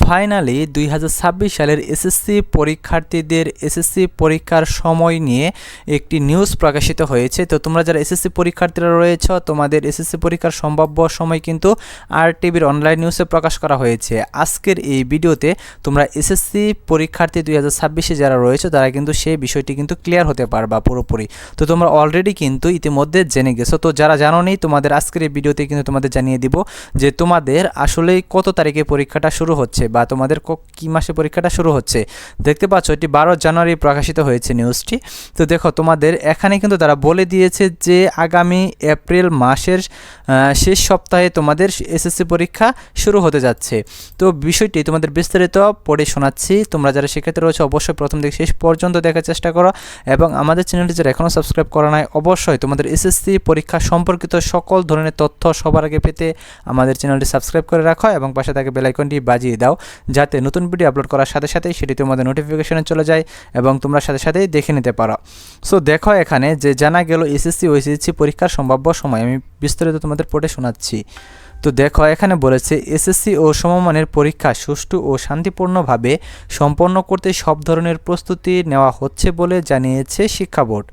Finally 2026 সালের SSC পরীক্ষার্থীদের SSC পরীক্ষার সময় নিয়ে একটি নিউজ প্রকাশিত হয়েছে। তো তোমরা যারা এসএসসি পরীক্ষার্থীরা রয়েছ, তোমাদের এসএসসি পরীক্ষার সম্ভাব্য সময় কিন্তু আরটিভির অনলাইন নিউজে প্রকাশ করা হয়েছে। আজকের এই ভিডিওতে তোমরা এসএসসি পরীক্ষার্থী 2026-এ যারা রয়েছে তারা কিন্তু সেই বিষয়টি কিন্তু ক্লিয়ার হতে পারবা পুরোপুরি। তো তোমরা অলরেডি কিন্তু ইতিমধ্যে জেনে গেছো। তো যারা জানো নি, তোমাদের আজকের এই ভিডিওতে কিন্তু তোমাদের জানিয়ে দিব যে তোমাদের আসলে কত তারিখে পরীক্ষাটা শুরু হচ্ছে বা তোমাদের কি মাসে পরীক্ষাটা শুরু হচ্ছে। দেখতে পাচ্ছ এটি 12 জানুয়ারি প্রকাশিত হয়েছে নিউজটি। তো দেখো তোমাদের এখানে কিন্তু তারা বলে দিয়েছে যে আগামী এপ্রিল মাসের শেষ সপ্তাহে তোমাদের এসএসসি পরীক্ষা শুরু হতে যাচ্ছে। তো বিষয়টি তোমাদের বিস্তারিত পড়ে শোনাচ্ছি। তোমরা যারা শিক্ষার্থী রয়েছে অবশ্যই প্রথম থেকে শেষ পর্যন্ত দেখার চেষ্টা করো এবং আমাদের চ্যানেলটি যারা এখনও সাবস্ক্রাইব করা নাই অবশ্যই তোমাদের এসএসসি পরীক্ষা সম্পর্কিত সকল ধরনের তথ্য সবার আগে পেতে আমাদের চ্যানেলটি সাবস্ক্রাইব করে রাখো এবং পাশে থাকা বেল আইকনটি বাজিয়ে দাও, যাতে নতুন ভিডিও আপলোড করার সাথে সাথেই সেটি তোমাদের নোটিফিকেশনে চলে যায় এবং তোমরা সাথে সাথেই দেখে নিতে পারো। সো দেখো এখানে যে জানা গেল এসএসসি ও এইচএসসি পরীক্ষার সম্ভাব্য সময়, আমি বিস্তারিত তোমাদের পড়ে শোনাচ্ছি। তো দেখো এখানে বলেছে এসএসসি ও সমমানের পরীক্ষা সুষ্ঠু ও শান্তিপূর্ণভাবে সম্পন্ন করতে সব ধরনের প্রস্তুতি নেওয়া হচ্ছে বলে জানিয়েছে শিক্ষা বোর্ড।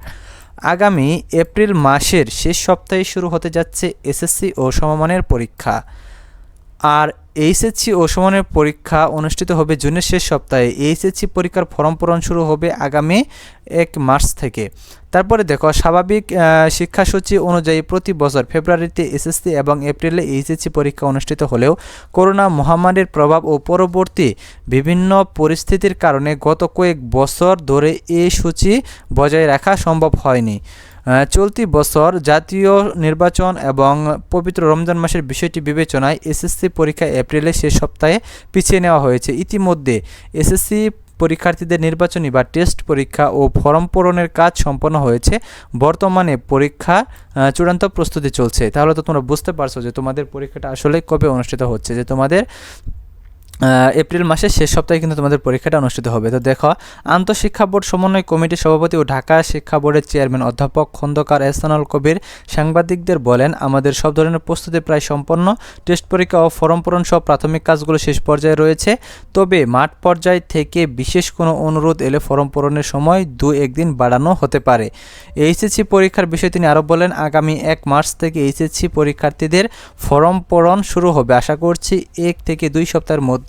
আগামী এপ্রিল মাসের শেষ সপ্তাহে শুরু হতে যাচ্ছে এসএসসি ও সমমানের পরীক্ষা, আর এইচএসসি ও সমমানের পরীক্ষা অনুষ্ঠিত হবে জুনের শেষ সপ্তাহে। এইচএসসি পরীক্ষার ফর্ম পূরণ শুরু হবে আগামী 1 মার্চ থেকে। তারপরে দেখো স্বাভাবিক শিক্ষাসূচি অনুযায়ী প্রতি বছর ফেব্রুয়ারিতে এসএসসি এবং এপ্রিলে এইচএসসি পরীক্ষা অনুষ্ঠিত হলেও করোনা মহামারীর প্রভাব ও পরবর্তী বিভিন্ন পরিস্থিতির কারণে গত কয়েক বছর ধরে এই সূচি বজায় রাখা সম্ভব হয়নি। চলতি বছর জাতীয় নির্বাচন এবং পবিত্র রমজান মাসের বিষয়টি বিবেচনায় এসএসসি পরীক্ষা এপ্রিলের শেষ সপ্তাহে পিছিয়ে নেওয়া হয়েছে। ইতিমধ্যে এসএসসি পরীক্ষার্থীদের নির্বাচনী বা টেস্ট পরীক্ষা ও ফর্ম পূরণের কাজ সম্পন্ন হয়েছে। বর্তমানে পরীক্ষা চূড়ান্ত প্রস্তুতি চলছে। তাহলে তো তোমরা বুঝতে পারছো যে তোমাদের পরীক্ষাটা আসলে কবে অনুষ্ঠিত হচ্ছে, যে তোমাদের এপ্রিল মাসের শেষ সপ্তাহে কিন্তু তোমাদের পরীক্ষাটা অনুষ্ঠিত হবে। তো দেখো আন্তঃশিক্ষা বোর্ড সমন্বয় কমিটির সভাপতি ও ঢাকা শিক্ষা বোর্ডের চেয়ারম্যান অধ্যাপক খন্দকার এহসানুল কবির সাংবাদিকদের বলেন, আমাদের সব ধরনের প্রস্তুতি প্রায় সম্পন্ন। টেস্ট পরীক্ষা ও ফর্ম পূরণ সহ প্রাথমিক কাজগুলো শেষ পর্যায়ে রয়েছে। তবে মাঠ পর্যায় থেকে বিশেষ কোনো অনুরোধ এলে ফর্ম পূরণের সময় 2-1 দিন বাড়ানো হতে পারে। এইচএসসি পরীক্ষার বিষয়ে তিনি আরও বলেন, আগামী 1 মার্চ থেকে এইচএসসি পরীক্ষার্থীদের ফর্ম পূরণ শুরু হবে। আশা করছি 1 থেকে 2 সপ্তাহের মধ্যেই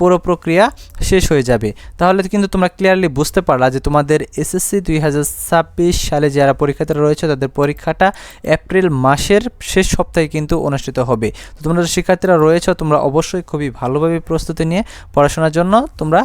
পুরো প্রক্রিয়া শেষ হয়ে যাবে। তাহলে কিন্তু তোমরা ক্লিয়ারলি বুঝতে পারলা যে তোমাদের এসএসসি 2026 সালে যারা পরীক্ষার্থীরা রয়েছে তাদের পরীক্ষাটা এপ্রিল মাসের শেষ সপ্তাহে কিন্তু অনুষ্ঠিত হবে। তো তোমরা শিক্ষার্থীরা রয়েছে তোমরা অবশ্যই খুবই ভালোভাবে প্রস্তুতি নিয়ে পড়াশোনার জন্য তোমরা